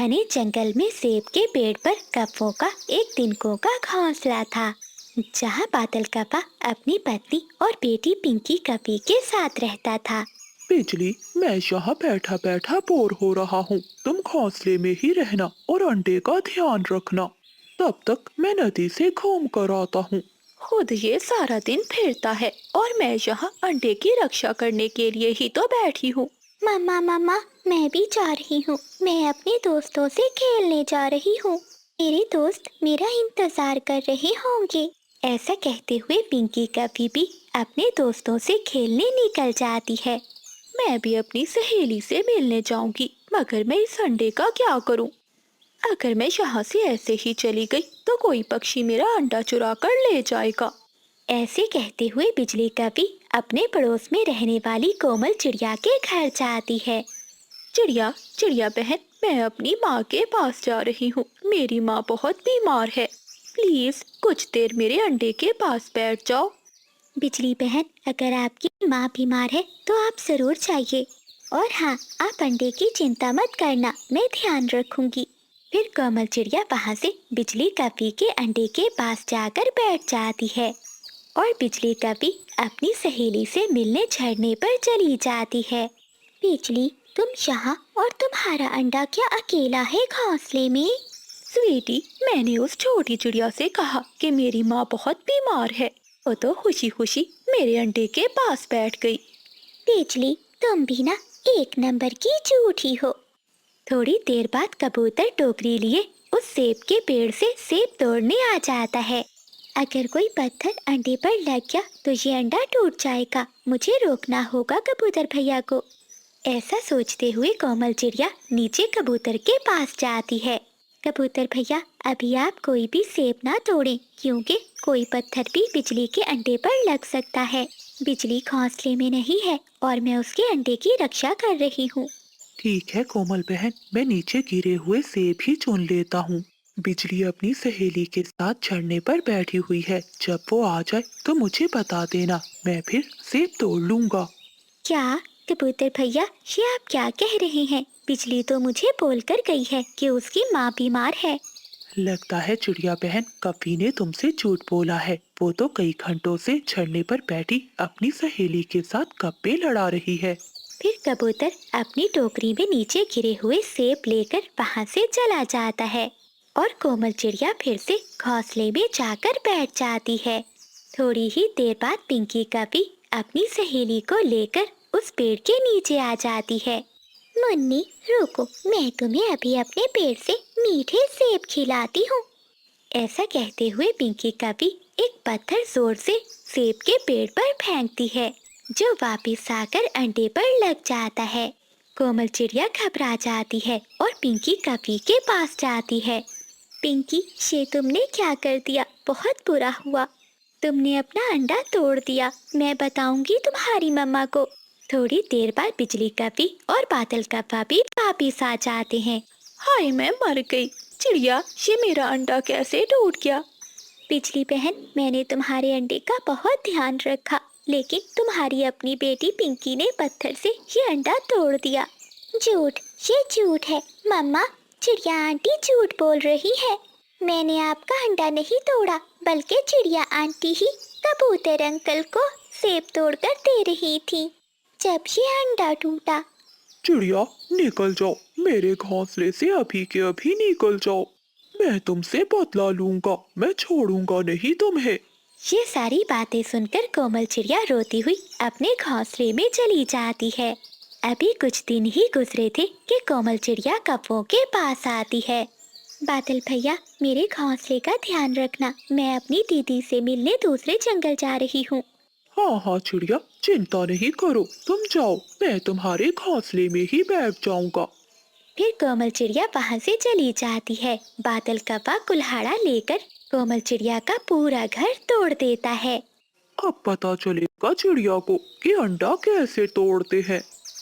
घने जंगल में सेब के पेड़ पर कौवों का एक तिनकों का घोंसला था, जहाँ बादल कौवा अपनी पत्नी और बेटी पिंकी कपी के साथ रहता था। बिजली, मैं यहाँ बैठा बैठा बोर हो रहा हूँ। तुम घोंसले में ही रहना और अंडे का ध्यान रखना। तब तक मैं नदी से घूम कर आता हूँ। खुद ये सारा दिन फिरता है और मैं यहाँ अंडे की रक्षा करने के लिए ही तो बैठी हूँ। मम्मा मम्मा, मैं भी जा रही हूँ। मैं अपने दोस्तों से खेलने जा रही हूँ। मेरे दोस्त मेरा इंतजार कर रहे होंगे। ऐसा कहते हुए पिंकी कभी भी अपने दोस्तों से खेलने निकल जाती है। मैं भी अपनी सहेली से मिलने जाऊंगी, मगर मैं इस अंडे का क्या करूं? अगर मैं यहाँ से ऐसे ही चली गई तो कोई पक्षी मेरा अंडा चुरा कर ले जाएगा। ऐसे कहते हुए बिजली कभी अपने पड़ोस में रहने वाली कोमल चिड़िया के घर जाती है। चिड़िया, चिड़िया बहन, मैं अपनी माँ के पास जा रही हूँ। मेरी माँ बहुत बीमार है। प्लीज कुछ देर मेरे अंडे के पास बैठ जाओ। बिजली बहन, अगर आपकी माँ बीमार है तो आप जरूर जाइए। और हाँ, आप अंडे की चिंता मत करना, मैं ध्यान रखूंगी। फिर कोमल चिड़िया वहाँ से बिजली कभी के अंडे के पास जाकर बैठ जाती है और बिजली कभी अपनी सहेली से मिलने झरने पर चली जाती है। बिजली, तुम यहाँ और तुम्हारा अंडा क्या अकेला है घोंसले में? स्वीटी, मैंने उस छोटी चिड़िया से कहा कि मेरी माँ बहुत बीमार है। वो तो खुशी खुशी मेरे अंडे के पास बैठ गई। बिजली, तुम भी ना एक नंबर की झूठी हो। थोड़ी देर बाद कबूतर टोकरी लिए उस सेब के पेड़ से सेब तोड़ने आ जाता है। अगर कोई पत्थर अंडे पर लग गया तो ये अंडा टूट जाएगा। मुझे रोकना होगा कबूतर भैया को। ऐसा सोचते हुए कोमल चिड़िया नीचे कबूतर के पास जाती है। कबूतर भैया, अभी आप कोई भी सेब ना तोड़ें, क्योंकि कोई पत्थर भी बिजली के अंडे पर लग सकता है। बिजली घोंसले में नहीं है और मैं उसके अंडे की रक्षा कर रही हूँ। ठीक है कोमल बहन, मैं नीचे गिरे हुए सेब ही चुन लेता हूँ। बिजली अपनी सहेली के साथ झरने पर बैठी हुई है। जब वो आ जाए तो मुझे बता देना, मैं फिर सेब तोड़ लूंगा। क्या कबूतर भैया, ये आप क्या कह रहे हैं? बिजली तो मुझे बोलकर गई है कि उसकी माँ बीमार है। लगता है चिड़िया बहन कभी ने तुमसे झूठ बोला है। वो तो कई घंटों से झरने पर बैठी अपनी सहेली के साथ गप्पे लड़ा रही है। फिर कबूतर अपनी टोकरी में नीचे गिरे हुए सेब लेकर वहाँ से चला जाता है और कोमल चिड़िया फिर से घोंसले में जाकर बैठ जाती है। थोड़ी ही देर बाद पिंकी कभी अपनी सहेली को लेकर उस पेड़ के नीचे आ जाती है। मुन्नी, रुको, मैं तुम्हें अभी अपने पेड़ से मीठे सेब खिलाती हूँ। ऐसा कहते हुए पिंकी कभी एक पत्थर जोर से सेब के पेड़ पर फेंकती है, जो वापस आकर अंडे पर लग जाता है। कोमल चिड़िया घबरा जाती है और पिंकी कभी के पास जाती है। पिंकी, ये तुमने क्या कर दिया? बहुत बुरा हुआ। तुमने अपना अंडा तोड़ दिया। मैं बताऊंगी तुम्हारी मम्मा को। थोड़ी देर बाद बिजली कभी और बादल कौवा भी वापिस आ जाते हैं। हाय, मैं मर गई। चिड़िया, ये मेरा अंडा कैसे टूट गया? बिजली बहन, मैंने तुम्हारे अंडे का बहुत ध्यान रखा, लेकिन तुम्हारी अपनी बेटी पिंकी ने पत्थर से ये अंडा तोड़ दिया। झूठ, ये झूठ है। मम्मा, चिड़िया आंटी झूठ बोल रही है। मैंने आपका अंडा नहीं तोड़ा, बल्कि चिड़िया आंटी ही कबूतर अंकल को सेब तोड़कर दे रही थी जब ये अंडा टूटा। चिड़िया, निकल जाओ, मेरे घोंसले से अभी के अभी निकल जाओ। मैं तुमसे बदला लूंगा, मैं छोड़ूंगा नहीं तुम्हें। ये सारी बातें सुनकर कोमल चिड़िया रोती हुई अपने घोंसले में चली जाती है। अभी कुछ दिन ही गुजरे थे कि कोमल चिड़िया कौवों के पास आती है। बादल भैया, मेरे घोंसले का ध्यान रखना, मैं अपनी दीदी से मिलने दूसरे जंगल जा रही हूँ। हाँ हाँ चिड़िया, चिंता नहीं करो, तुम जाओ, मैं तुम्हारे घोंसले में ही बैठ जाऊंगा। फिर कोमल चिड़िया वहाँ से चली जाती है। बादल कौवा कुल्हाड़ा लेकर कोमल चिड़िया का पूरा घर तोड़ देता है। अब पता चलेगा चिड़िया को कि अंडा कैसे तोड़ते हैं।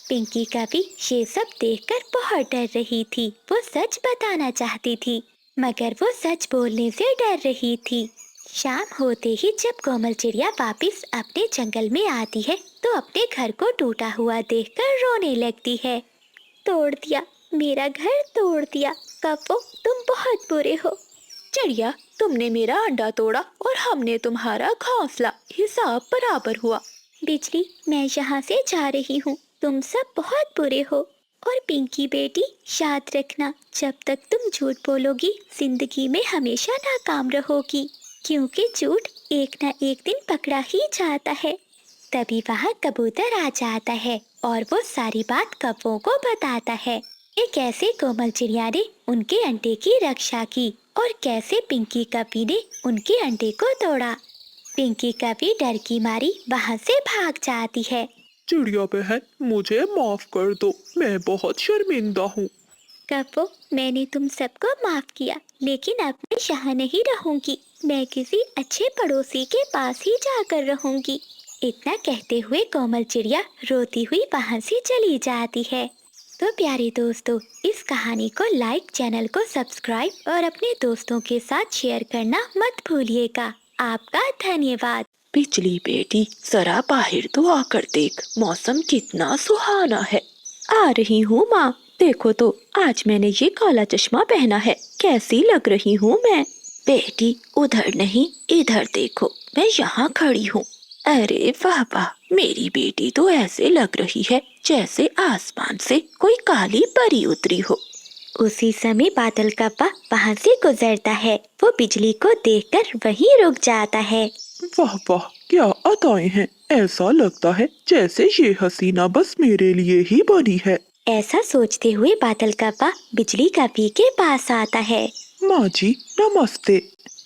पिंकी कभी ये सब देखकर बहुत डर रही थी। वो सच बताना चाहती थी, मगर वो सच बोलने से डर रही थी। शाम होते ही जब कोमल चिड़िया वापस अपने जंगल में आती है तो अपने घर को टूटा हुआ देखकर रोने लगती है। तोड़ दिया, मेरा घर तोड़ दिया। कप्पो, तुम बहुत बुरे हो। चिड़िया, तुमने मेरा अंडा तोड़ा और हमने तुम्हारा घोंसला, हिसाब बराबर हुआ। बिजली, मैं यहाँ से जा रही हूँ। तुम सब बहुत बुरे हो। और पिंकी बेटी, याद रखना, जब तक तुम झूठ बोलोगी जिंदगी में हमेशा नाकाम रहोगी, क्योंकि झूठ एक ना एक दिन पकड़ा ही जाता है। तभी वहाँ कबूतर आ जाता है और वो सारी बात कौवों को बताता है कि कैसे कोमल चिड़िया ने उनके अंडे की रक्षा की और कैसे पिंकी कपी ने उनके अंडे को तोड़ा। पिंकी कपी डर की मारी वहाँ से भाग जाती है। चिड़िया बहन, मुझे माफ कर दो, मैं बहुत शर्मिंदा हूँ। कप्पो, मैंने तुम सबको माफ किया, लेकिन अब मैं यहाँ नहीं रहूंगी। मैं किसी अच्छे पड़ोसी के पास ही जाकर रहूंगी। इतना कहते हुए कोमल चिड़िया रोती हुई वहाँ से चली जाती है। तो प्यारे दोस्तों, इस कहानी को लाइक, चैनल को सब्सक्राइब और अपने दोस्तों के साथ शेयर करना मत भूलिएगा। आपका धन्यवाद। बिजली बेटी, जरा बाहर तो आकर देख, मौसम कितना सुहाना है। आ रही हूँ माँ, देखो तो आज मैंने ये काला चश्मा पहना है, कैसी लग रही हूँ मैं। बेटी, उधर नहीं इधर देखो, मैं यहाँ खड़ी हूँ। अरे वाह वाह, मेरी बेटी तो ऐसे लग रही है जैसे आसमान से कोई काली परी उतरी हो। उसी समय बादल कप्पा वहाँ से गुजरता है। वो बिजली को देखकर वहीं रुक जाता है। वाह वाह, क्या अदाएं हैं। ऐसा लगता है जैसे ये हसीना बस मेरे लिए ही बनी है। ऐसा सोचते हुए बादल कप्पा बिजली कपी के पास आता है। माँ जी नमस्ते।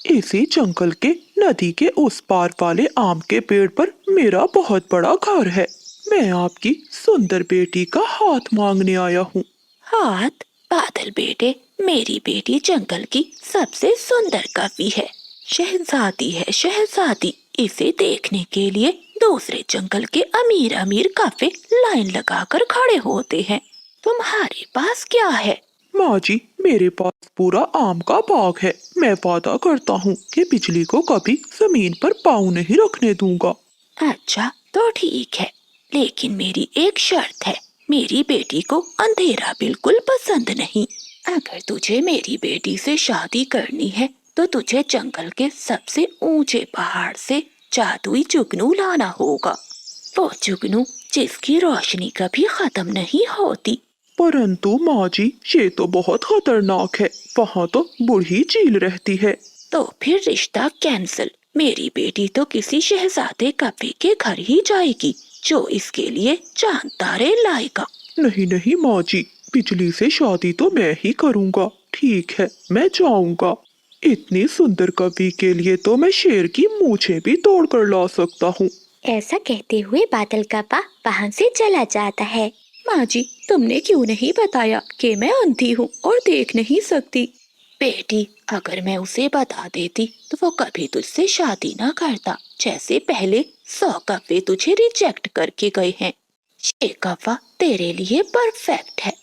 इसी जंगल के नदी के उस पार वाले आम के पेड़ पर मेरा बहुत बड़ा घर है। मैं आपकी सुंदर बेटी का हाथ मांगने आया हूँ। हाथ? बादल बेटे, मेरी बेटी जंगल की सबसे सुंदर कवि है, शहजादी है शहजादी। इसे देखने के लिए दूसरे जंगल के अमीर अमीर काफे लाइन लगाकर खड़े होते हैं। तुम्हारे पास क्या है? माँ जी, मेरे पास पूरा आम का बाग है। मैं वादा करता हूँ कि बिजली को कभी जमीन पर पाँव नहीं रखने दूंगा। अच्छा तो ठीक है, लेकिन मेरी एक शर्त है। मेरी बेटी को अंधेरा बिल्कुल पसंद नहीं। अगर तुझे मेरी बेटी से शादी करनी है तो तुझे जंगल के सबसे ऊंचे पहाड़ से जादुई जुगनू लाना होगा। वो जुगनू जिसकी रोशनी कभी खत्म नहीं होती। परंतु माँ जी, ये तो बहुत खतरनाक है। वहाँ तो बूढ़ी चील रहती है। तो फिर रिश्ता कैंसिल। मेरी बेटी तो किसी शहजादे कपे के घर ही जाएगी जो इसके लिए चांद तारे लाएगा। नहीं नहीं माँ जी, बिजली से शादी तो मैं ही करूँगा। ठीक है, मैं जाऊँगा। इतनी सुंदर कवि के लिए तो मैं शेर की मूछें भी तोड़ कर ला सकता हूँ। ऐसा कहते हुए बादल कप्पा वहाँ से चला जाता है। माँ जी, तुमने क्यों नहीं बताया कि मैं अंधी हूँ और देख नहीं सकती? बेटी, अगर मैं उसे बता देती तो वो कभी तुझसे शादी ना करता। जैसे पहले 100 कव्वे तुझे रिजेक्ट करके गए हैं। ये कव्वा तेरे लिए परफेक्ट है,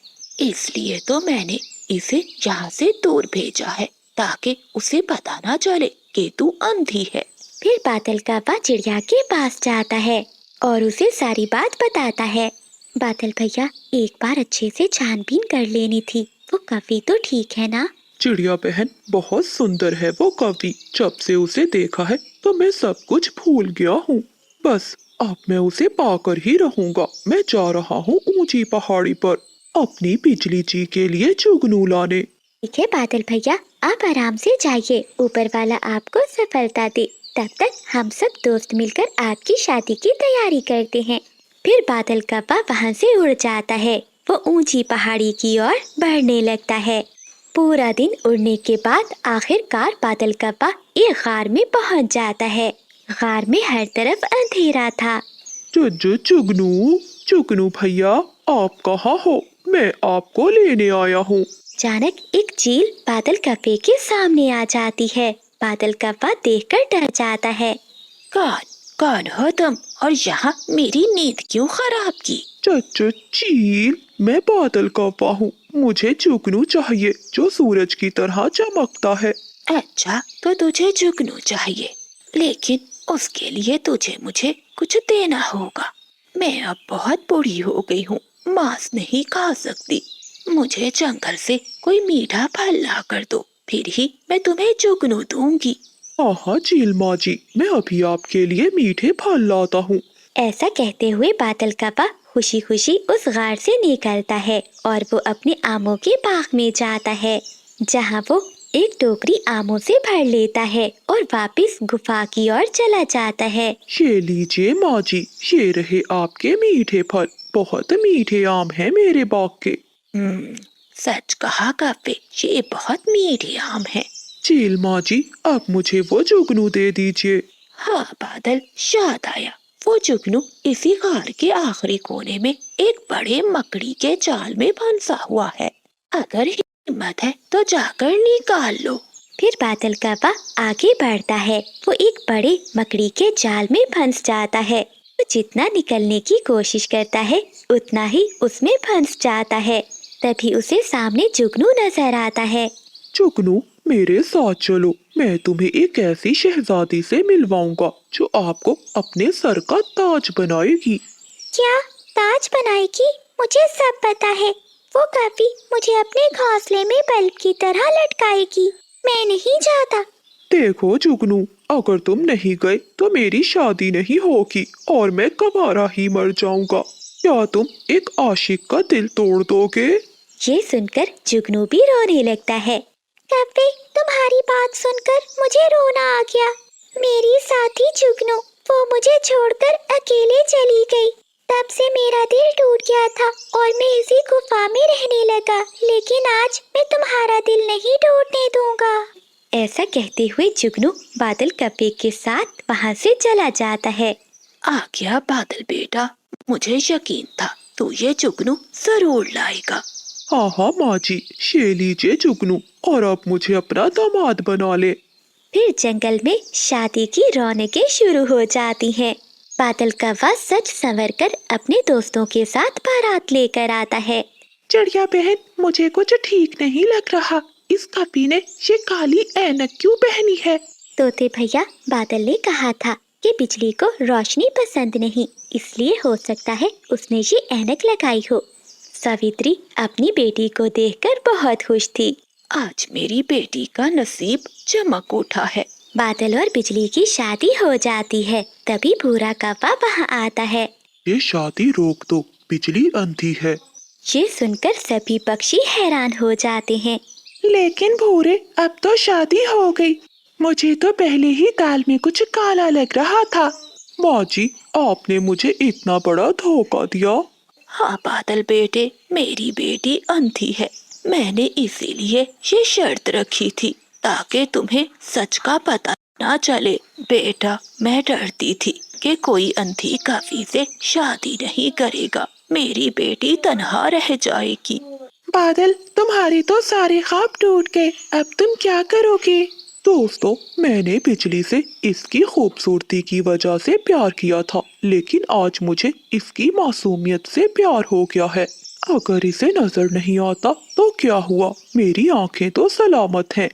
इसलिए तो मैंने इसे यहाँ से दूर भेजा है ताकि उसे पता ना चले कि तू अंधी है। फिर बादल कप्पा चिड़िया के पास जाता है और उसे सारी बात बताता है। बादल भैया, एक बार अच्छे से छानबीन कर लेनी थी। वो कवि तो ठीक है ना? चिड़िया बहन, बहुत सुंदर है वो कवि। जब से उसे देखा है तो मैं सब कुछ भूल गया हूँ। बस अब मैं उसे पाकर ही रहूंगा। मैं जा रहा हूँ ऊंची पहाड़ी पर अपनी बिजली जी के लिए जुगनू लाने। ठीक है बादल भैया, आप आराम से जाइए। ऊपर वाला आपको सफलता दे। तब तक हम सब दोस्त मिलकर आपकी शादी की तैयारी करते हैं। फिर बादल कप्पा वहाँ से उड़ जाता है। वो ऊंची पहाड़ी की ओर बढ़ने लगता है। पूरा दिन उड़ने के बाद आखिरकार बादल कप्पा एक गार में पहुँच जाता है। गार में हर तरफ अंधेरा था। जुगनू, जुगनू भैया, आप कहाँ हो? मैं आपको लेने आया हूँ। अचानक एक चील बादल कप्पे के सामने आ जाती है। बादल कप्पा देखकर डर जाता है। कौन हो तुम और यहाँ मेरी नींद क्यों खराब की? चील, मैं बादल कप्पा हूँ। मुझे जुगनू चाहिए जो सूरज की तरह चमकता है। अच्छा, तो तुझे जुगनू चाहिए, लेकिन उसके लिए तुझे मुझे कुछ देना होगा। मैं अब बहुत बूढ़ी हो गई हूँ, मांस नहीं खा सकती। मुझे जंगल से कोई मीठा फल ला कर दो, फिर ही मैं तुम्हें जुगनू दूंगी। हाँ हाँ चील माँ जी, मैं अभी आपके लिए मीठे फल लाता हूँ। ऐसा कहते हुए बादल कव्वा खुशी खुशी उस गार से निकलता है और वो अपने आमों के बाग में जाता है, जहाँ वो एक टोकरी आमों से भर लेता है और वापस गुफा की ओर चला जाता है। ये लीजिए माँ जी, ये रहे आपके मीठे फल। बहुत मीठे आम हैं मेरे बाग के। सच कहा कव्वे, ये बहुत मीठे आम है। चील माँ जी, आप मुझे वो जुगनू दे दीजिए। हाँ बादल, याद आया, वो जुगनू इसी गार के आखिरी कोने में एक बड़े मकड़ी के जाल में फंसा हुआ है। अगर हिम्मत है तो जाकर निकाल लो। फिर बादल कव्वा आगे बढ़ता है। वो एक बड़े मकड़ी के जाल में फंस जाता है। वो जितना निकलने की कोशिश करता है उतना ही उसमें फंस जाता है। तभी उसे सामने जुगनू नजर आता है। जुगनू, मेरे साथ चलो, मैं तुम्हें एक ऐसी शहजादी से मिलवाऊंगा जो आपको अपने सर का ताज बनाएगी। क्या ताज बनाएगी? मुझे सब पता है। वो कभी मुझे अपने घोंसले में बल्ब की तरह लटकाएगी। मैं नहीं जाता। देखो जुगनू, अगर तुम नहीं गए तो मेरी शादी नहीं होगी और मैं कबारा ही मर जाऊंगा। क्या तुम एक आशिक का दिल तोड़ दोगे? ये सुनकर जुगनू भी रोने लगता है। कव्वे, तुम्हारी बात सुनकर मुझे रोना आ गया। मेरी साथी जुगनू, वो मुझे छोड़कर अकेले चली गई। तब से मेरा दिल टूट गया था और मैं इसी गुफा में रहने लगा। लेकिन आज मैं तुम्हारा दिल नहीं टूटने दूंगा। ऐसा कहते हुए जुगनू बादल कव्वे के साथ वहाँ से चला जाता है। आ गया बादल बेटा, मुझे यकीन था तू ये जुगनू जरूर लाएगा। हाँ हाँ माँ जी, ये लीजिए जुगनू, और अब मुझे अपना दामाद बना ले। फिर जंगल में शादी की रौनकें शुरू हो जाती हैं। बादल कव्वा सच संवर कर अपने दोस्तों के साथ बारात लेकर आता है। चिड़िया बहन, मुझे कुछ ठीक नहीं लग रहा। इस कपी ने ये काली ऐनक क्यों पहनी है? तोते भैया, बादल ने कहा था कि बिजली को रोशनी पसंद नहीं, इसलिए हो सकता है उसने ये ऐनक लगाई हो। सावित्री अपनी बेटी को देखकर बहुत खुश थी। आज मेरी बेटी का नसीब चमक उठा है। बादल और बिजली की शादी हो जाती है। तभी भूरा कव्वा वहाँ आता है। ये शादी रोक दो, बिजली अंधी है। ये सुनकर सभी पक्षी हैरान हो जाते हैं। लेकिन भूरे, अब तो शादी हो गई। मुझे तो पहले ही दाल में कुछ काला लग रहा था। माँ जी, आपने मुझे इतना बड़ा धोखा दिया। हाँ बादल बेटे, मेरी बेटी अंधी है। मैंने इसीलिए ये शर्त रखी थी ताकि तुम्हें सच का पता ना चले। बेटा, मैं डरती थी कि कोई अंधी कवि से शादी नहीं करेगा, मेरी बेटी तन्हा रह जाएगी। बादल, तुम्हारे तो सारे ख्वाब टूट गए, अब तुम क्या करोगे? दोस्तों, मैंने बिजली से इसकी खूबसूरती की वजह से प्यार किया था, लेकिन आज मुझे इसकी मासूमियत से प्यार हो गया है। अगर इसे नजर नहीं आता तो क्या हुआ, मेरी आंखें तो सलामत हैं।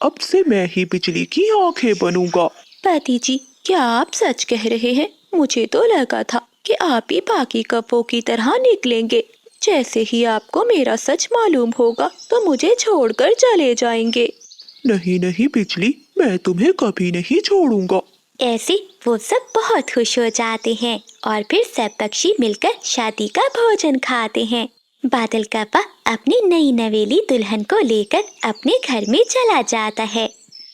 अब से मैं ही बिजली की आंखें बनूंगा। पति जी, क्या आप सच कह रहे हैं? मुझे तो लगा था कि आप ही बाकी कपों की तरह निकलेंगे। जैसे ही आपको मेरा सच मालूम होगा तो मुझे छोड़कर चले जाएंगे। नहीं नहीं बिजली, मैं तुम्हें कभी नहीं छोड़ूंगा। ऐसे वो सब बहुत खुश हो जाते हैं और फिर सब पक्षी मिलकर शादी का भोजन खाते हैं। बादल कव्वा अपनी नई नवेली दुल्हन को लेकर अपने घर में चला जाता है।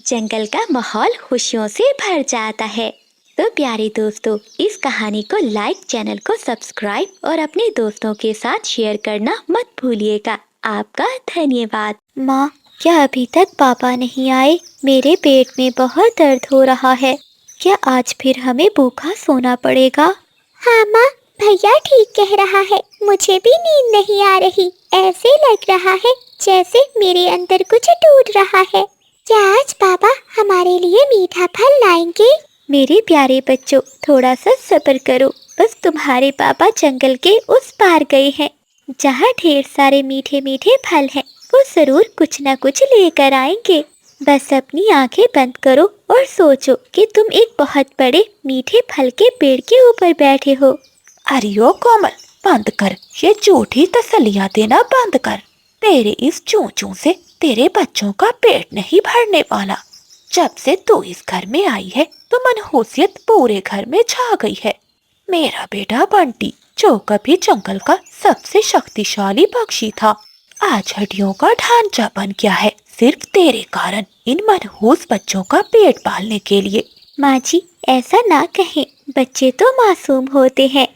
जंगल का माहौल खुशियों से भर जाता है। तो प्यारे दोस्तों, इस कहानी को लाइक, चैनल को सब्सक्राइब और अपने दोस्तों के साथ शेयर करना मत भूलिएगा। आपका धन्यवाद। माँ, क्या अभी तक पापा नहीं आए? मेरे पेट में बहुत दर्द हो रहा है। क्या आज फिर हमें भूखा सोना पड़ेगा? हाँ माँ, भैया ठीक कह रहा है। मुझे भी नींद नहीं आ रही। ऐसे लग रहा है जैसे मेरे अंदर कुछ टूट रहा है। क्या आज पापा हमारे लिए मीठा फल लाएंगे? मेरे प्यारे बच्चों, थोड़ा सा सब्र करो। बस तुम्हारे पापा जंगल के उस पार गए हैं, जहाँ ढेर सारे मीठे मीठे फल हैं। वो जरूर कुछ न कुछ लेकर आएंगे। बस अपनी आंखें बंद करो और सोचो कि तुम एक बहुत बड़े मीठे फल के पेड़ के ऊपर बैठे हो। अरे ओ कोमल, बंद कर, ये झूठी तसल्लियां देना बंद कर। मेरे इस चूचू से तेरे बच्चों का पेट नहीं भरने वाला। जब से तू इस घर में आई है तो मनहूसियत पूरे घर में छा गई है। मेरा बेटा बंटी, जो कभी जंगल का सबसे शक्तिशाली पक्षी था, आज हड्डियों का ढांचा बन गया है, सिर्फ तेरे कारण, इन मनहूस बच्चों का पेट पालने के लिए। माँ जी, ऐसा ना कहें, बच्चे तो मासूम होते हैं।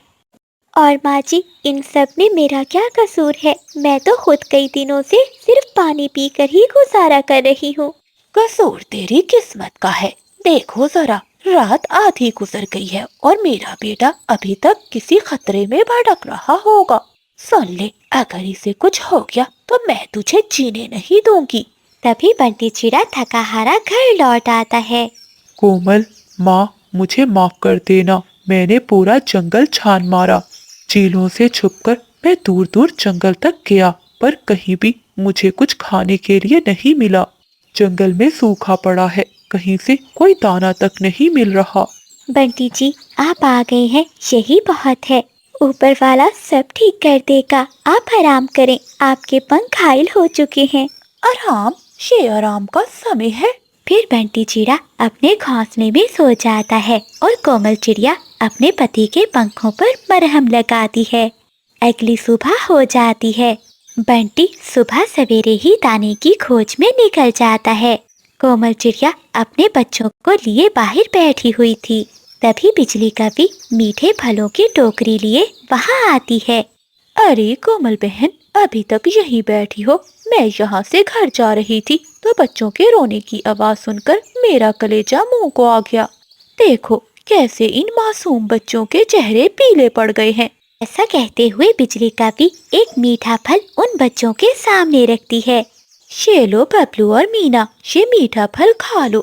और माँ जी, इन सब में मेरा क्या कसूर है? मैं तो खुद कई दिनों से सिर्फ पानी पीकर ही गुजारा कर रही हूँ। कसूर तेरी किस्मत का है। देखो जरा, रात आधी गुजर गई है और मेरा बेटा अभी तक किसी खतरे में भटक रहा होगा। सुन ले, अगर इसे कुछ हो गया तो मैं तुझे जीने नहीं दूंगी। तभी बंटी चिड़ा थका हारा घर लौट आता है। कोमल, माँ, मुझे माफ कर देना। मैंने पूरा जंगल छान मारा। चीलों से छुपकर मैं दूर दूर जंगल तक गया, पर कहीं भी मुझे कुछ खाने के लिए नहीं मिला। जंगल में सूखा पड़ा है, कहीं से कोई दाना तक नहीं मिल रहा। बंटी जी, आप आ गए हैं, यही बहुत है। ऊपर वाला सब ठीक कर देगा। आप आराम करें, आपके पंख घायल हो चुके हैं। आराम? ये आराम का समय है? फिर बंटी चिड़ा अपने घोंसले में सो जाता है और कोमल चिड़िया अपने पति के पंखों पर मरहम लगाती है। अगली सुबह हो जाती है। बंटी सुबह सवेरे ही दाने की खोज में निकल जाता है। कोमल चिड़िया अपने बच्चों को लिए बाहर बैठी हुई थी। तभी बिजली कवि मीठे फलों की टोकरी लिए वहाँ आती है। अरे कोमल बहन, अभी तक यहीं बैठी हो? मैं यहाँ से घर जा रही थी तो बच्चों के रोने की आवाज सुनकर मेरा कलेजा मुंह को आ गया। देखो कैसे इन मासूम बच्चों के चेहरे पीले पड़ गए हैं। ऐसा कहते हुए बिजली कवि एक मीठा फल उन बच्चों के सामने रखती है। ये लो बबलू और मीना, ये मीठा फल खा लो।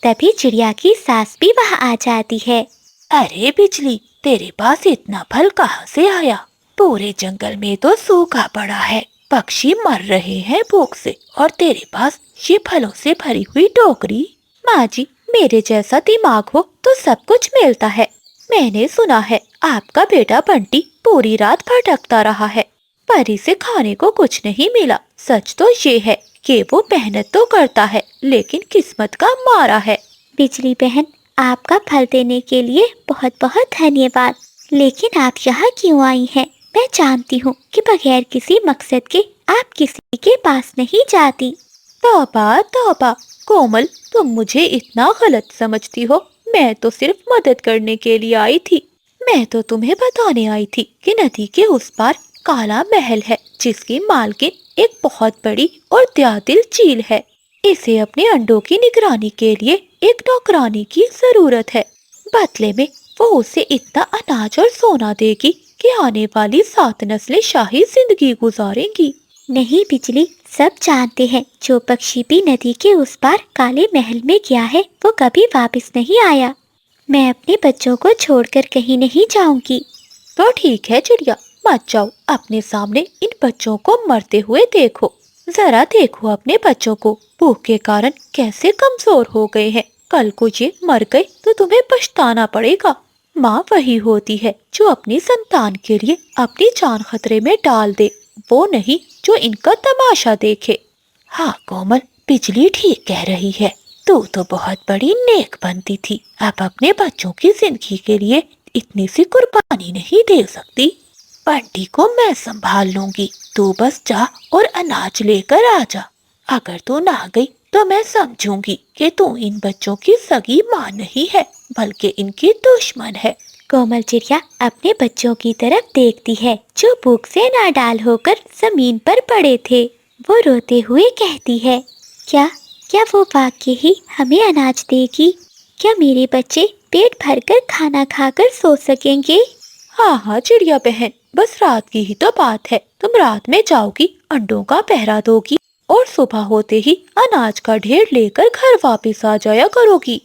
तभी चिड़िया की सास भी वहाँ आ जाती है। अरे बिजली, तेरे पास इतना फल कहाँ से आया? पूरे जंगल में तो सूखा पड़ा है, पक्षी मर रहे हैं भूख से, और तेरे पास ये फलों से भरी हुई टोकरी। माँ जी, मेरे जैसा दिमाग हो तो सब कुछ मिलता है। मैंने सुना है आपका बेटा बंटी पूरी रात भटकता रहा है, पर इसे खाने को कुछ नहीं मिला। सच तो ये है कि वो मेहनत तो करता है, लेकिन किस्मत का मारा है। बिजली बहन, आपका फल देने के लिए बहुत बहुत धन्यवाद। लेकिन आप यहाँ क्यों आई हैं? मैं जानती हूँ कि बगैर किसी मकसद के आप किसी के पास नहीं जाती। तौबा तौबा, कोमल, तुम मुझे इतना गलत समझती हो। मैं तो सिर्फ मदद करने के लिए आई थी। मैं तो तुम्हें बताने आई थी कि नदी के उस पार काला महल है, जिसकी मालकिन एक बहुत बड़ी और दयादिल चील है। इसे अपने अंडों की निगरानी के लिए एक नौकरानी की जरूरत है। बदले में वो उसे इतना अनाज और सोना देगी कि आने वाली 7 नस्लें शाही जिंदगी गुजारेंगी। नहीं बिजली, सब जानते हैं जो पक्षी भी नदी के उस पार काले महल में गया है वो कभी वापस नहीं आया। मैं अपने बच्चों को छोड़कर कहीं नहीं जाऊंगी। तो ठीक है चिड़िया, मत जाओ। अपने सामने इन बच्चों को मरते हुए देखो। जरा देखो अपने बच्चों को, भूख के कारण कैसे कमजोर हो गए हैं। कल को ये मर गए तो तुम्हें पछताना पड़ेगा। माँ वही होती है जो अपनी संतान के लिए अपनी जान खतरे में डाल दे, वो नहीं जो इनका तमाशा देखे। हाँ कोमल, बिजली ठीक कह रही है। तू तो बहुत बड़ी नेक बनती थी, अब अपने बच्चों की जिंदगी के लिए इतनी सी कुर्बानी नहीं दे सकती। बंटी को मैं संभाल लूंगी, तू बस जा और अनाज लेकर आ जा। अगर तू ना गई तो मैं समझूंगी कि तू इन बच्चों की सगी माँ नहीं है, बल्कि इनकी दुश्मन है। कोमल चिड़िया अपने बच्चों की तरफ देखती है जो भूख से नाडाल होकर जमीन पर पड़े थे। वो रोते हुए कहती है, क्या क्या वो वाकई ही हमें अनाज देगी? क्या मेरे बच्चे पेट भरकर खाना खाकर सो सकेंगे? हाँ हाँ चिड़िया बहन, बस रात की ही तो बात है। तुम रात में जाओगी, अंडों का पहरा दोगी और सुबह होते ही अनाज का ढेर लेकर घर वापस आ जाया करोगी।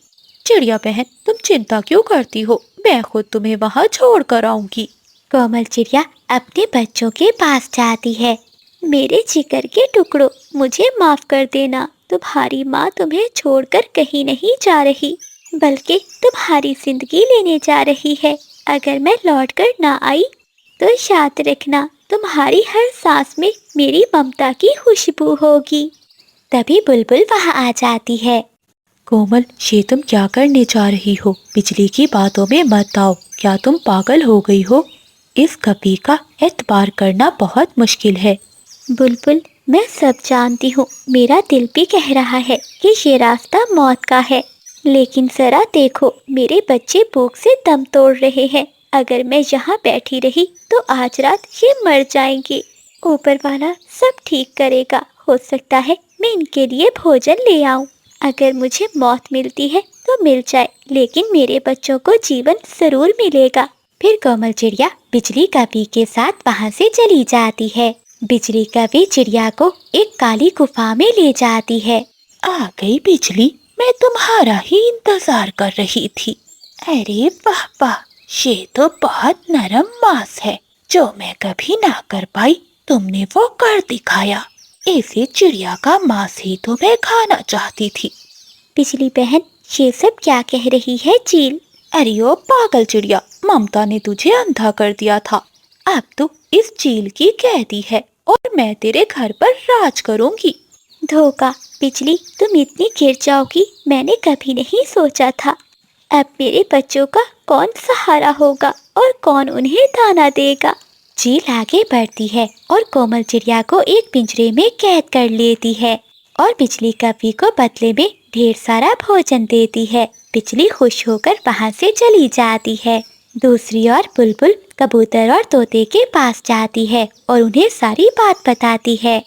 चिड़िया बहन, तुम चिंता क्यों करती हो? मैं खुद तुम्हें वहाँ छोड़ कर आऊंगी। कोमल चिड़िया अपने बच्चों के पास जाती है। मेरे जिगर के टुकड़ों, मुझे माफ कर देना। तुम्हारी माँ तुम्हें छोड़कर कहीं नहीं जा रही, बल्कि तुम्हारी जिंदगी लेने जा रही है। अगर मैं लौट कर ना आई तो याद रखना, तुम्हारी हर सांस में मेरी ममता की खुशबू होगी। तभी बुलबुल वहाँ आ जाती है। कोमल, ये तुम क्या करने जा रही हो? बिजली की बातों में मत आओ। क्या तुम पागल हो गई हो? इस कपी का एतबार करना बहुत मुश्किल है। बुलबुल, मैं सब जानती हूँ, मेरा दिल भी कह रहा है कि ये रास्ता मौत का है, लेकिन जरा देखो, मेरे बच्चे भूख से दम तोड़ रहे हैं। अगर मैं यहाँ बैठी रही तो आज रात ये मर जाएंगे। ऊपर वाला सब ठीक करेगा। हो सकता है मैं इनके लिए भोजन ले आऊँ। अगर मुझे मौत मिलती है तो मिल जाए, लेकिन मेरे बच्चों को जीवन जरूर मिलेगा। फिर कोमल चिड़िया बिजली कपी के साथ वहाँ से चली जाती है। बिजली कभी चिड़िया को एक काली गुफा में ले जाती है। आ गई बिजली, मैं तुम्हारा ही इंतजार कर रही थी। अरे वाह वाह, ये तो बहुत नरम मांस है, जो मैं कभी ना कर पाई, तुमने वो कर दिखाया। ऐसे चिड़िया का मांस ही तो मैं खाना चाहती थी। बिजली बहन, ये सब क्या कह रही है चील? अरे ओ पागल चिड़िया, ममता ने तुझे अंधा कर दिया था। अब तो इस चील की कैदी है और मैं तेरे घर पर राज करूंगी। धोखा। बिजली, तुम इतनी गिर जाओगी मैंने कभी नहीं सोचा था। अब मेरे बच्चों का कौन सहारा होगा और कौन उन्हें दाना देगा? चील आगे बढ़ती है और कोमल चिड़िया को एक पिंजरे में कैद कर लेती है और बिजली कपी को बदले में ढेर सारा भोजन देती है। बिजली खुश होकर वहाँ से चली जाती है। दूसरी ओर बुलबुल कबूतर और तोते के पास जाती है और उन्हें सारी बात बताती है।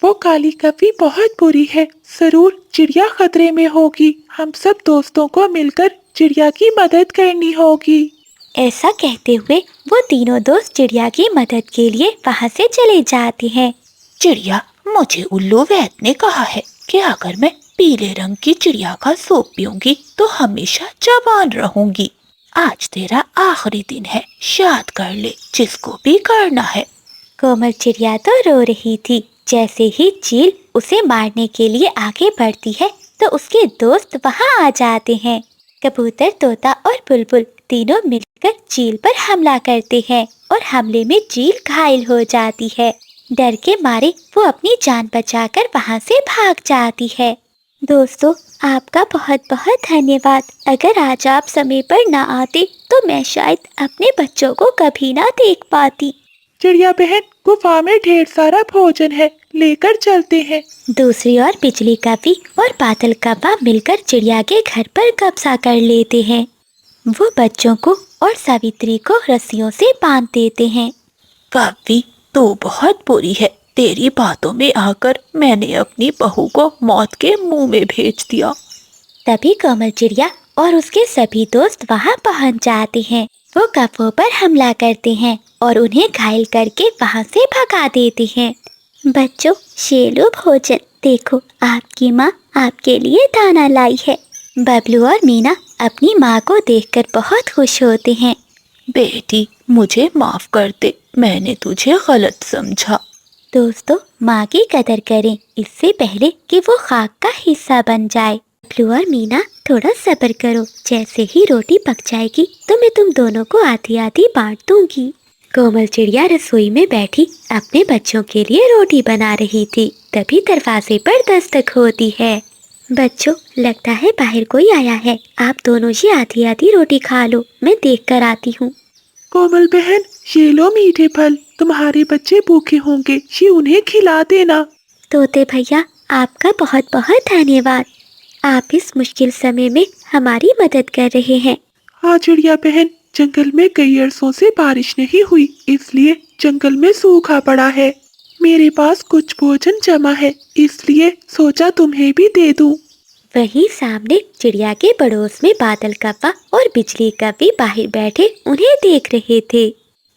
वो काली कपी बहुत बुरी है, जरूर चिड़िया खतरे में होगी। हम सब दोस्तों को मिलकर चिड़िया की मदद करनी होगी। ऐसा कहते हुए वो तीनों दोस्त चिड़िया की मदद के लिए वहाँ से चले जाते हैं। चिड़िया, मुझे उल्लू वैद ने कहा है कि अगर मैं पीले रंग की चिड़िया का सूप पीऊंगी तो हमेशा जवान रहूंगी। आज तेरा आखिरी दिन है, याद कर ले, जिसको भी करना है। कोमल चिड़िया तो रो रही थी। जैसे ही चील उसे मारने के लिए आगे बढ़ती है तो उसके दोस्त वहाँ आ जाते हैं। कबूतर, तोता और बुलबुल तीनों मिलकर चील पर हमला करते हैं और हमले में चील घायल हो जाती है। डर के मारे वो अपनी जान बचाकर वहाँ से भाग जाती है। दोस्तों, आपका बहुत बहुत धन्यवाद। अगर आज आप समय पर ना आते तो मैं शायद अपने बच्चों को कभी ना देख पाती। चिड़िया बहन, गुफा में ढेर सारा भोजन है, लेकर चलते हैं। दूसरी ओर बिजली कपी और बादल कप्पा मिलकर चिड़िया के घर पर कब्जा कर लेते हैं। वो बच्चों को और सावित्री को रस्सियों से बांध देते हैं। कपी, तू बहुत बुरी है। तेरी बातों में आकर मैंने अपनी बहू को मौत के मुंह में भेज दिया। तभी कोमल चिड़िया और उसके सभी दोस्त वहाँ पहुँच जाते हैं। वो कप्पों पर हमला करते हैं और उन्हें घायल करके वहाँ से भगा देते हैं। बच्चों, ये लो भोजन। देखो, आपकी माँ आपके लिए दाना लाई है। बबलू और मीना अपनी माँ को देखकर बहुत खुश होते हैं। बेटी, मुझे माफ कर दे, मैंने तुझे गलत समझा। दोस्तों, माँ की कदर करें इससे पहले कि वो खाक का हिस्सा बन जाए। बबलू और मीना, थोड़ा सब्र करो। जैसे ही रोटी पक जाएगी तो मैं तुम दोनों को आधी आधी बांट दूंगी। कोमल चिड़िया रसोई में बैठी अपने बच्चों के लिए रोटी बना रही थी। तभी दरवाजे पर दस्तक होती है। बच्चों, लगता है बाहर कोई आया है। आप दोनों ही आधी आधी रोटी खा लो, मैं देख कर आती हूँ। कोमल बहन, ये लो मीठे फल, तुम्हारे बच्चे भूखे होंगे, ये उन्हें खिला देना। तोते भैया, आपका बहुत बहुत धन्यवाद। आप इस मुश्किल समय में हमारी मदद कर रहे हैं। हाँ चिड़िया बहन, जंगल में कई अरसों से बारिश नहीं हुई, इसलिए जंगल में सूखा पड़ा है। मेरे पास कुछ भोजन जमा है, इसलिए सोचा तुम्हें भी दे दूं। वहीं सामने चिड़िया के पड़ोस में बादल कप्पा और बिजली कपी बाहर बैठे उन्हें देख रहे थे।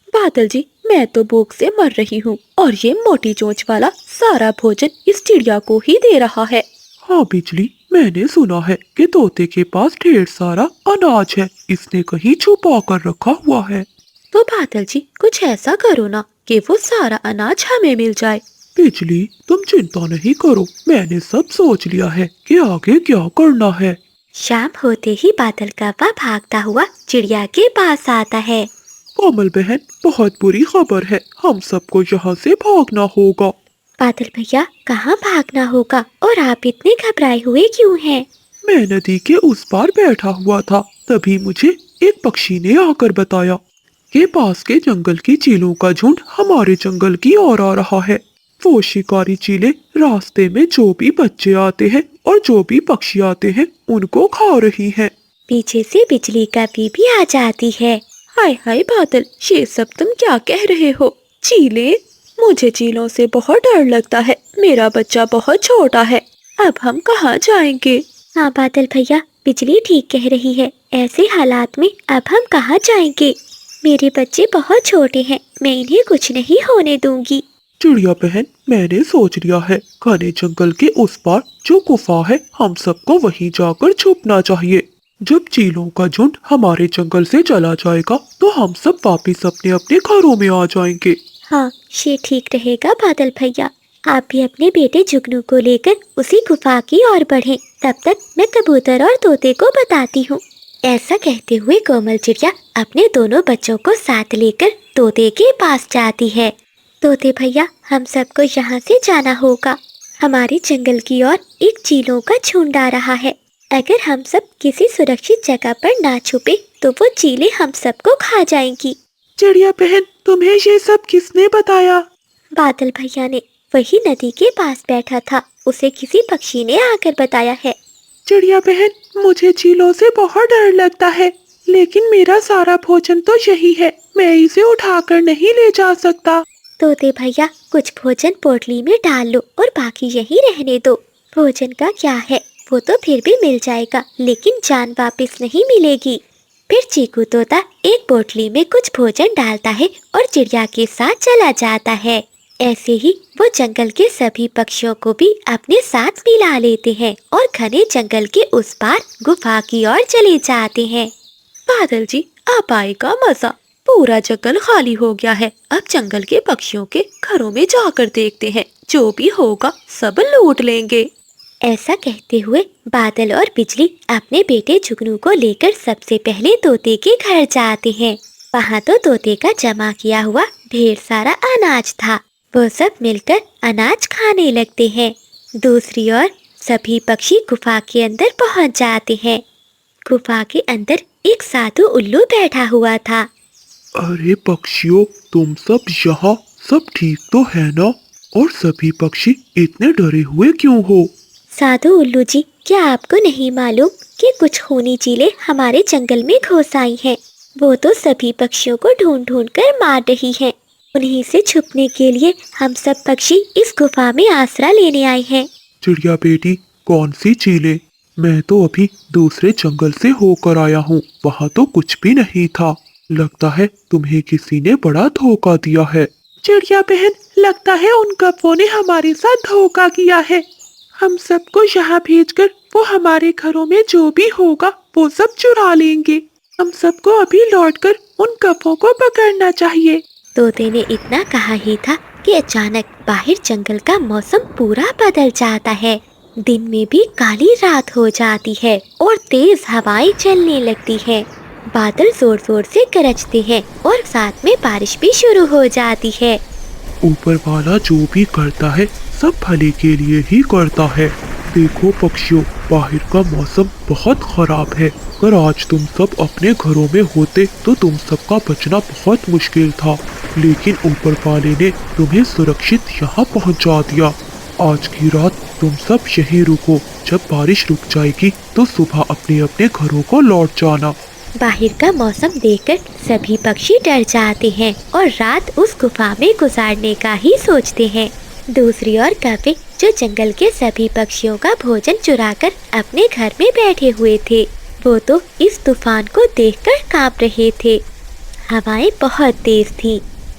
बादल जी, मैं तो भूख से मर रही हूँ और ये मोटी चोंच वाला सारा भोजन इस चिड़िया को ही दे रहा है। हाँ बिजली, मैंने सुना है कि तोते के पास ढेर सारा अनाज है, इसने कहीं छुपा कर रखा हुआ है। तो बादल जी, कुछ ऐसा करो ना कि वो सारा अनाज हमें मिल जाए। बिजली, तुम चिंता नहीं करो, मैंने सब सोच लिया है कि आगे क्या करना है। शाम होते ही बादल कप्पा भागता हुआ चिड़िया के पास आता है। कोमल बहन, बहुत बुरी खबर है, हम सबको यहाँ से भागना होगा। बादल भैया, कहाँ भागना होगा और आप इतने घबराए हुए क्यों हैं? मैं नदी के उस पार बैठा हुआ था, तभी मुझे एक पक्षी ने आकर बताया कि पास के जंगल की चीलों का झुंड हमारे जंगल की ओर आ रहा है। वो शिकारी चीलें रास्ते में जो भी बच्चे आते हैं और जो भी पक्षी आते हैं उनको खा रही हैं। पीछे से बिजली का बीबी आ जाती है। हाय हाय बादल, ये सब तुम क्या कह रहे हो? चीले? मुझे चीलों से बहुत डर लगता है, मेरा बच्चा बहुत छोटा है। अब हम कहाँ जाएंगे? हाँ बादल भैया, बिजली ठीक कह रही है। ऐसे हालात में अब हम कहाँ जाएंगे? मेरे बच्चे बहुत छोटे हैं, मैं इन्हें कुछ नहीं होने दूंगी। चिड़िया बहन, मैंने सोच लिया है, घने जंगल के उस पार जो गुफा है हम सबको वहीं जाकर छुपना चाहिए। जब चीलों का झुंड हमारे जंगल से चला जाएगा तो हम सब वापिस अपने अपने घरों में आ जाएंगे। हाँ, ये ठीक रहेगा बादल भैया। आप भी अपने बेटे जुगनू को लेकर उसी गुफा की ओर बढ़ें। तब तक मैं कबूतर और तोते को बताती हूँ। ऐसा कहते हुए कोमल चिड़िया अपने दोनों बच्चों को साथ लेकर तोते के पास जाती है। तोते भैया, हम सबको यहाँ से जाना होगा। हमारे जंगल की ओर एक चीलों का झुंड आ रहा है। अगर हम सब किसी सुरक्षित जगह पर ना छुपे तो वो चीलें हम सबको खा जाएंगी। चिड़िया बहन, तुम्हें ये सब किसने बताया? बादल भैया ने, वही नदी के पास बैठा था, उसे किसी पक्षी ने आकर बताया है। चिड़िया बहन, मुझे चीलों से बहुत डर लगता है, लेकिन मेरा सारा भोजन तो यही है, मैं इसे उठाकर नहीं ले जा सकता। तोते भैया, कुछ भोजन पोटली में डाल लो और बाकी यहीं रहने दो। भोजन का क्या है, वो तो फिर भी मिल जाएगा, लेकिन जान वापस नहीं मिलेगी। फिर चीकू तोता एक पोटली में कुछ भोजन डालता है और चिड़िया के साथ चला जाता है। ऐसे ही वो जंगल के सभी पक्षियों को भी अपने साथ मिला लेते हैं और घने जंगल के उस पार गुफा की ओर चले जाते हैं। बादल जी, अब आएगा मजा। पूरा जंगल खाली हो गया है, अब जंगल के पक्षियों के घरों में जाकर देखते हैं, जो भी होगा सब लूट लेंगे। ऐसा कहते हुए बादल और बिजली अपने बेटे जुगनू को लेकर सबसे पहले तोते के घर जाते हैं। वहाँ तो तोते का जमा किया हुआ ढेर सारा अनाज था। वो सब मिलकर अनाज खाने लगते हैं। दूसरी ओर सभी पक्षी गुफा के अंदर पहुँच जाते हैं। गुफा के अंदर एक साधु उल्लू बैठा हुआ था। अरे पक्षियों, तुम सब यहाँ, सब ठीक तो है ना? और सभी पक्षी इतने डरे हुए क्यों हो? साधु उल्लू जी, क्या आपको नहीं मालूम कि कुछ खूनी चीलें हमारे जंगल में घुस आई हैं? वो तो सभी पक्षियों को ढूंढ ढूंढ कर मार रही हैं। उन्हीं से छुपने के लिए हम सब पक्षी इस गुफा में आसरा लेने आए हैं। चिड़िया बेटी, कौन सी चीलें? मैं तो अभी दूसरे जंगल से होकर आया हूँ, वहाँ तो कुछ भी नहीं था। लगता है तुम्हें किसी ने बड़ा धोखा दिया है। चिड़िया बहन, लगता है उन कौवों ने हमारे साथ धोखा किया है। हम सबको यहाँ भेजकर वो हमारे घरों में जो भी होगा वो सब चुरा लेंगे। हम सबको अभी लौटकर उन कौवों को पकड़ना चाहिए। तोते ने इतना कहा ही था कि अचानक बाहर जंगल का मौसम पूरा बदल जाता है। दिन में भी काली रात हो जाती है और तेज हवाएं चलने लगती है। बादल जोर जोर से गरजते हैं और साथ में बारिश भी शुरू हो जाती है। ऊपर वाला जो भी करता है सब भले के लिए ही करता है। देखो पक्षियों, बाहर का मौसम बहुत खराब है। अगर आज तुम सब अपने घरों में होते तो तुम सबका बचना बहुत मुश्किल था, लेकिन ऊपर वाले ने तुम्हें सुरक्षित यहाँ पहुँचा दिया। आज की रात तुम सब यहीं रुको, जब बारिश रुक जाएगी तो सुबह अपने अपने घरों को लौट जाना। बाहर का मौसम देखकर सभी पक्षी डर जाते हैं और रात उस गुफा में गुजारने का ही सोचते हैं। दूसरी ओर कौवे, जो जंगल के सभी पक्षियों का भोजन चुराकर अपने घर में बैठे हुए थे, वो तो इस तूफान को देखकर कांप रहे थे। हवाएं बहुत तेज थीं।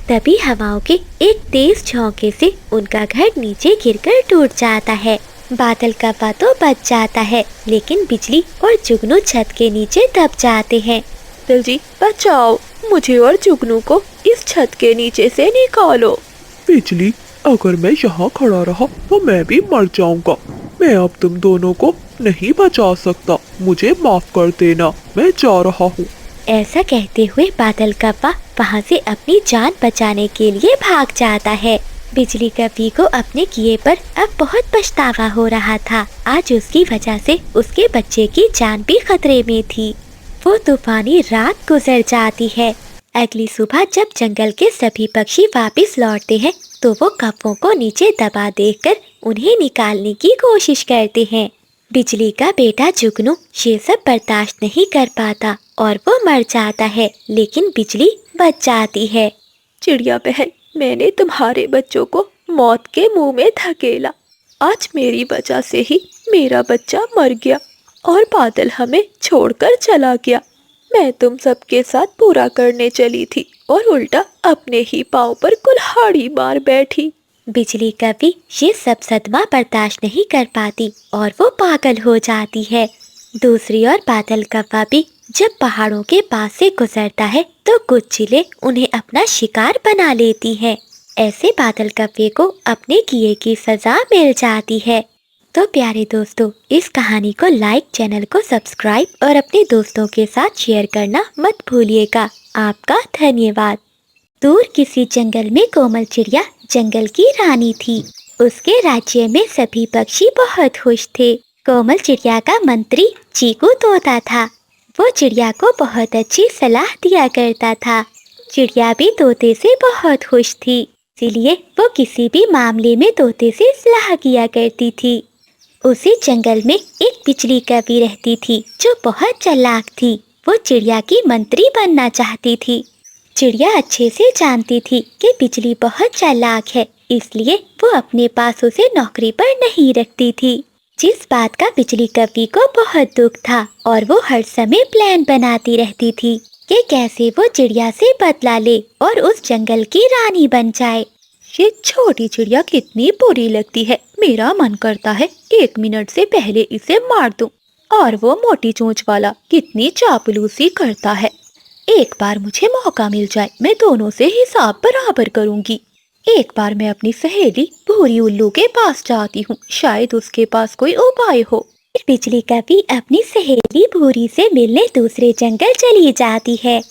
तभी हवाओं के एक तेज झोंके से उनका घर नीचे गिरकर टूट जाता है। बादल कौवा तो बच जाता है, लेकिन बिजली और जुगनू छत के नीचे दब जाते हैं। दिल जी, बचाओ, मुझे और जुगनू को इस छत के नीचे से निकालो। बिजली, अगर मैं यहाँ खड़ा रहा तो मैं भी मर जाऊंगा। मैं अब तुम दोनों को नहीं बचा सकता, मुझे माफ कर देना, मैं जा रहा हूँ। ऐसा कहते हुए बादल कौवा वहाँ से अपनी जान बचाने के लिए भाग जाता है। बिजली कौवे को अपने किए पर अब बहुत पछतावा हो रहा था। आज उसकी वजह से उसके बच्चे की जान भी खतरे में थी। वो तूफानी रात गुजर जाती है। अगली सुबह जब जंगल के सभी पक्षी वापस लौटते हैं तो वो कौवों को नीचे दबा देखकर उन्हें निकालने की कोशिश करते हैं। बिजली का बेटा जुगनू ये सब बर्दाश्त नहीं कर पाता और वो मर जाता है, लेकिन बिजली बच जाती है। चिड़िया बहन, मैंने तुम्हारे बच्चों को मौत के मुंह में धकेला। आज मेरी वजह से ही मेरा बच्चा मर गया और बादल हमें छोड़कर चला गया। मैं तुम सबके साथ पूरा करने चली थी और उल्टा अपने ही पाँव पर कुल्हाड़ी मार बैठी। बिजली कौवी ये सब सदमा बर्दाश्त नहीं कर पाती और वो पागल हो जाती है। दूसरी ओर बादल कौवा भी जब पहाड़ों के पास से गुजरता है तो कुछ चिलें उन्हें अपना शिकार बना लेती हैं। ऐसे बादल कौवे को अपने किए की सजा मिल जाती है। तो प्यारे दोस्तों, इस कहानी को लाइक, चैनल को सब्सक्राइब और अपने दोस्तों के साथ शेयर करना मत भूलिएगा। आपका धन्यवाद। दूर किसी जंगल में कोमल चिड़िया जंगल की रानी थी। उसके राज्य में सभी पक्षी बहुत खुश थे। कोमल चिड़िया का मंत्री चीकू तोता था। वो चिड़िया को बहुत अच्छी सलाह दिया करता था। चिड़िया भी तोते से बहुत खुश थी, इसीलिए वो किसी भी मामले में तोते से सलाह किया करती थी। उसी जंगल में एक बिजली कौवी रहती थी जो बहुत चालाक थी। वो चिड़िया की मंत्री बनना चाहती थी। चिड़िया अच्छे से जानती थी कि बिजली बहुत चालाक है, इसलिए वो अपने पास उसे नौकरी पर नहीं रखती थी। जिस बात का बिजली कौवी को बहुत दुख था और वो हर समय प्लान बनाती रहती थी कि कैसे वो चिड़िया से बदला ले और उस जंगल की रानी बन जाए। ये छोटी चिड़िया कितनी बुरी लगती है। मेरा मन करता है 1 मिनट से पहले इसे मार दूं। और वो मोटी चोंच वाला कितनी चापलूसी करता है। एक बार मुझे मौका मिल जाए, मैं दोनों से हिसाब बराबर करूंगी। एक बार मैं अपनी सहेली भूरी उल्लू के पास जाती हूँ, शायद उसके पास कोई उपाय हो। फिर बिजली कौवी अपनी सहेली भूरी से मिलने दूसरे जंगल चली जाती है।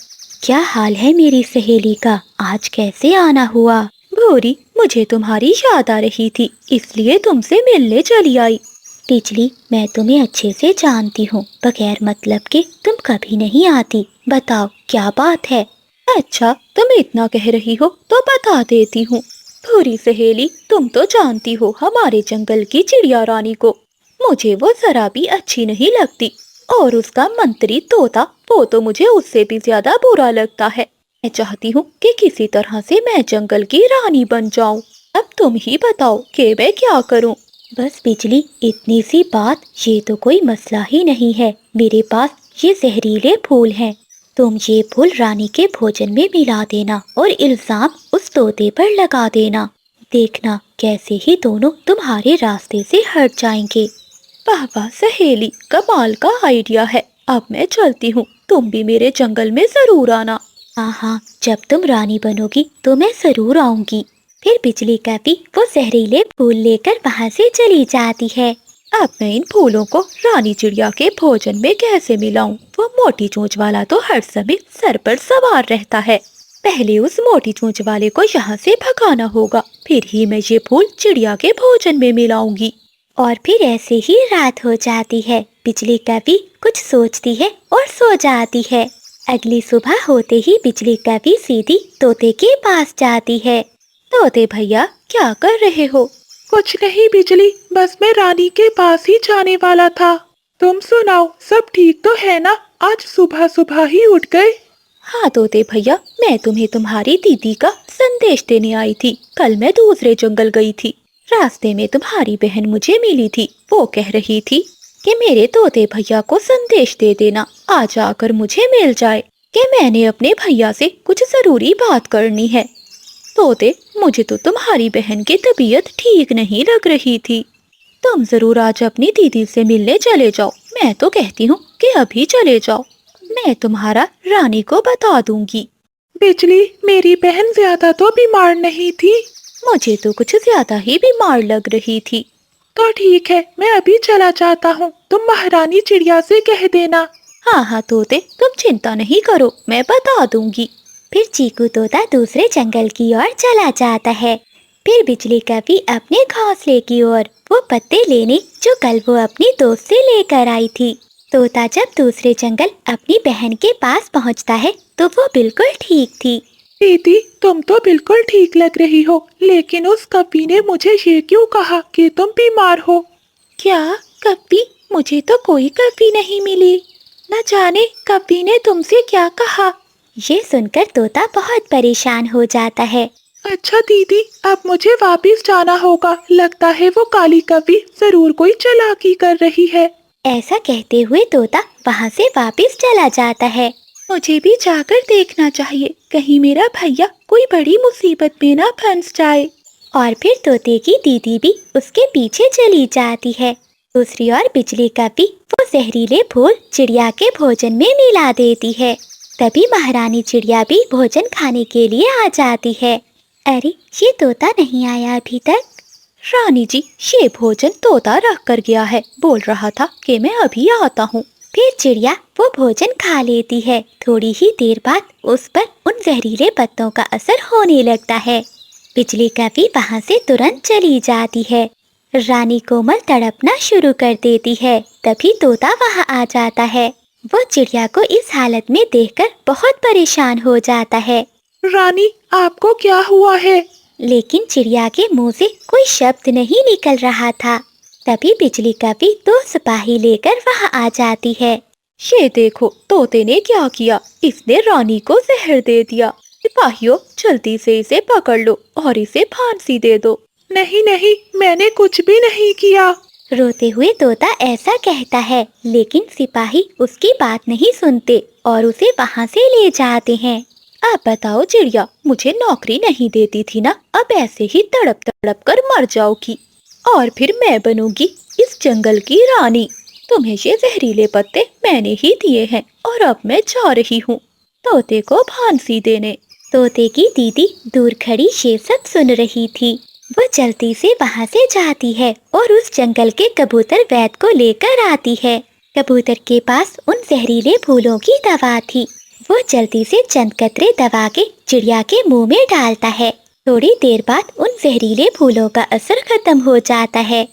क्या हाल है मेरी सहेली का? आज कैसे आना हुआ? भूरी, मुझे तुम्हारी याद आ रही थी, इसलिए तुमसे मिलने चली आई। बिजली, मैं तुम्हें अच्छे से जानती हूँ, बगैर मतलब के तुम कभी नहीं आती। बताओ क्या बात है? अच्छा, तुम इतना कह रही हो तो बता देती हूँ। भूरी सहेली, तुम तो जानती हो हमारे जंगल की चिड़िया रानी को। मुझे वो जरा भी अच्छी नहीं लगती और उसका मंत्री तोता, वो तो मुझे उससे भी ज्यादा बुरा लगता है। मैं चाहती हूँ कि किसी तरह से मैं जंगल की रानी बन जाऊँ। अब तुम ही बताओ कि मैं क्या करूँ। बस बिजली, इतनी सी बात, ये तो कोई मसला ही नहीं है। मेरे पास ये जहरीले फूल हैं। तुम ये फूल रानी के भोजन में मिला देना और इल्जाम उस तोते पर लगा देना। देखना कैसे ही दोनों तुम्हारे रास्ते से हट जाएंगे। वाह वाह सहेली, कमाल का आइडिया है। अब मैं चलती हूँ, तुम भी मेरे जंगल में जरूर आना। हाँ हाँ, जब तुम रानी बनोगी तो मैं जरूर आऊंगी। फिर बिजली कौवी वो जहरीले फूल लेकर वहाँ से चली जाती है। अब मैं इन फूलों को रानी चिड़िया के भोजन में कैसे मिलाऊं? वो मोटी चोंच वाला तो हर समय सर पर सवार रहता है। पहले उस मोटी चोंच वाले को यहाँ से भगाना होगा, फिर ही मैं ये फूल चिड़िया के भोजन में मिलाऊंगी। और फिर ऐसे ही रात हो जाती है। बिजली कौवी कुछ सोचती है और सो जाती है। अगली सुबह होते ही बिजली कौवी सीधी तोते के पास जाती है। तोते भैया, क्या कर रहे हो? कुछ नहीं बिजली, बस मैं रानी के पास ही जाने वाला था। तुम सुनाओ, सब ठीक तो है ना? आज सुबह सुबह ही उठ गए। हाँ तोते भैया, मैं तुम्हें तुम्हारी दीदी का संदेश देने आई थी। कल मैं दूसरे जंगल गई थी। रास्ते में तुम्हारी बहन मुझे मिली थी। वो कह रही थी कि मेरे तोते भैया को संदेश दे देना, आज आकर मुझे मिल जाए, कि मैंने अपने भैया से कुछ जरूरी बात करनी है। तोते, मुझे तो तुम्हारी बहन की तबीयत ठीक नहीं लग रही थी। तुम जरूर आज अपनी दीदी से मिलने चले जाओ। मैं तो कहती हूँ कि अभी चले जाओ, मैं तुम्हारा रानी को बता दूंगी। बिजली, मेरी बहन ज्यादा तो बीमार नहीं थी। मुझे तो कुछ ज्यादा ही बीमार लग रही थी। तो ठीक है, मैं अभी चला जाता हूँ। तुम महारानी चिड़िया से कह देना। हाँ हाँ तोते, तुम चिंता नहीं करो, मैं बता दूंगी। फिर चीकू तोता दूसरे जंगल की ओर चला जाता है। फिर बिजली कभी अपने घोंसले की ओर वो पत्ते लेने जो कल वो अपनी दोस्त से लेकर आई थी। तोता जब दूसरे जंगल अपनी बहन के पास पहुंचता है तो वो बिल्कुल ठीक थी। दीदी, तुम तो बिल्कुल ठीक लग रही हो, लेकिन उस कपी ने मुझे ये क्यों कहा कि तुम बीमार हो? क्या कपी? मुझे तो कोई कपी नहीं मिली। न जाने कपी ने तुमसे क्या कहा। ये सुनकर तोता बहुत परेशान हो जाता है। अच्छा दीदी, अब मुझे वापस जाना होगा। लगता है वो काली कपी जरूर कोई चालाकी कर रही है। ऐसा कहते हुए तोता वहाँ से वापस चला जाता है। मुझे भी जाकर देखना चाहिए, कहीं मेरा भैया कोई बड़ी मुसीबत में ना फंस जाए। और फिर तोते की दीदी भी उसके पीछे चली जाती है। दूसरी ओर बिजली कपी वो जहरीले फूल चिड़िया के भोजन में मिला देती है। तभी महारानी चिड़िया भी भोजन खाने के लिए आ जाती है। अरे, ये तोता नहीं आया अभी तक। रानी जी, ये भोजन तोता रख कर गया है, बोल रहा था कि मैं अभी आता हूँ। फिर चिड़िया वो भोजन खा लेती है। थोड़ी ही देर बाद उस पर उन जहरीले पत्तों का असर होने लगता है। बिजली कभी वहाँ से तुरंत चली जाती है। रानी कोमल तड़पना शुरू कर देती है। तभी तोता वहाँ आ जाता है। वो चिड़िया को इस हालत में देखकर बहुत परेशान हो जाता है। रानी, आपको क्या हुआ है? लेकिन चिड़िया के मुंह से कोई शब्द नहीं निकल रहा था। तभी बिजली कभी दो सिपाही लेकर वहाँ आ जाती है। ये देखो तोते ने क्या किया, इसने रानी को जहर दे दिया। सिपाहियों, जल्दी से इसे पकड़ लो और इसे फांसी दे दो। नहीं नहीं, मैंने कुछ भी नहीं किया। रोते हुए तोता ऐसा कहता है, लेकिन सिपाही उसकी बात नहीं सुनते और उसे वहाँ से ले जाते हैं। अब बताओ चिड़िया, मुझे नौकरी नहीं देती थी ना, अब ऐसे ही तड़प तड़प कर मर जाओगी और फिर मैं बनूंगी इस जंगल की रानी। तुम्हें ये जहरीले पत्ते मैंने ही दिए हैं और अब मैं जा रही हूँ तोते को फांसी देने। तोते की दीदी दूर खड़ी ये सब सुन रही थी। वो जल्दी से वहाँ से जाती है और उस जंगल के कबूतर वैद को लेकर आती है। कबूतर के पास उन जहरीले फूलों की दवा थी। वो जल्दी से चंद कतरे दवा के चिड़िया के मुंह में डालता है। थोड़ी देर बाद उन जहरीले फूलों का असर खत्म हो जाता है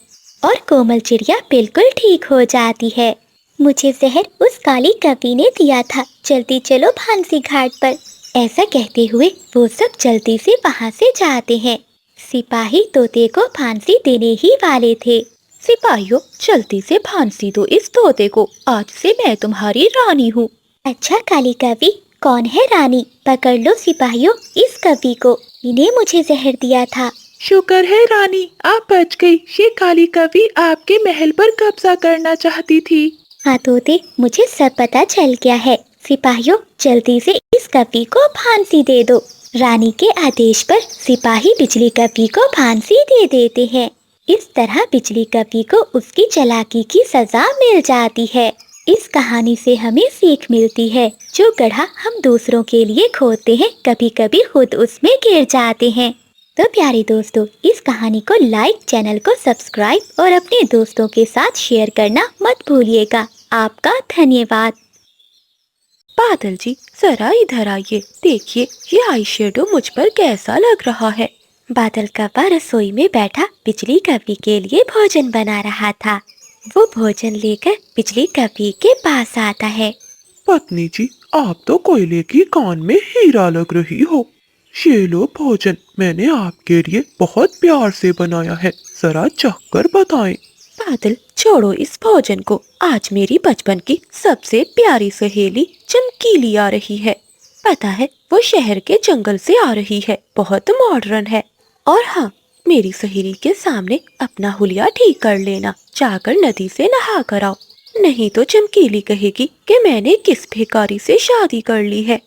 और कोमल चिड़िया बिल्कुल ठीक हो जाती है। मुझे जहर उस काली कपी ने दिया था, जल्दी चलो फांसी घाट पर। ऐसा कहते हुए वो सब जल्दी से वहाँ से जाते हैं। सिपाही तोते को फांसी देने ही वाले थे। सिपाहियों, जल्दी से फांसी दो इस तोते को, आज से मैं तुम्हारी रानी हूँ। अच्छा काली कवि, कौन है रानी? पकड़ लो सिपाहियों इस कवि को, इन्हें मुझे जहर दिया था। शुक्र है रानी, आप बच गई। ये काली कवि आपके महल पर कब्जा करना चाहती थी। हाँ तोते, मुझे सब पता चल गया है। सिपाहियों, जल्दी से इस कवि को फांसी दे दो। रानी के आदेश पर सिपाही बिजली कवि को फांसी दे देते हैं। इस तरह बिजली कवि को उसकी चालाकी की सजा मिल जाती है। इस कहानी से हमें सीख मिलती है, जो गड्ढा हम दूसरों के लिए खोदते हैं, कभी कभी खुद उसमें गिर जाते हैं। तो प्यारे दोस्तों, इस कहानी को लाइक, चैनल को सब्सक्राइब और अपने दोस्तों के साथ शेयर करना मत भूलिएगा। आपका धन्यवाद। बादल जी, जरा इधर आइए, देखिए ये आई शेडो मुझ पर कैसा लग रहा है। बादल कव्वा रसोई में बैठा बिजली कवि के लिए भोजन बना रहा था। वो भोजन लेकर बिजली कवि के पास आता है। पत्नी जी, आप तो कोयले की कान में हीरा लग रही हो। ये लो भोजन, मैंने आपके लिए बहुत प्यार से बनाया है, जरा चख कर बताएं। बादल, छोड़ो इस भोजन को, आज मेरी बचपन की सबसे प्यारी सहेली चमकीली आ रही है। पता है, वो शहर के जंगल से आ रही है, बहुत मॉडर्न है। और हाँ, मेरी सहेली के सामने अपना हुलिया ठीक कर लेना, जाकर नदी से नहा कर आओ, नहीं तो चमकीली कहेगी कि मैंने किस भिखारी से शादी कर ली है।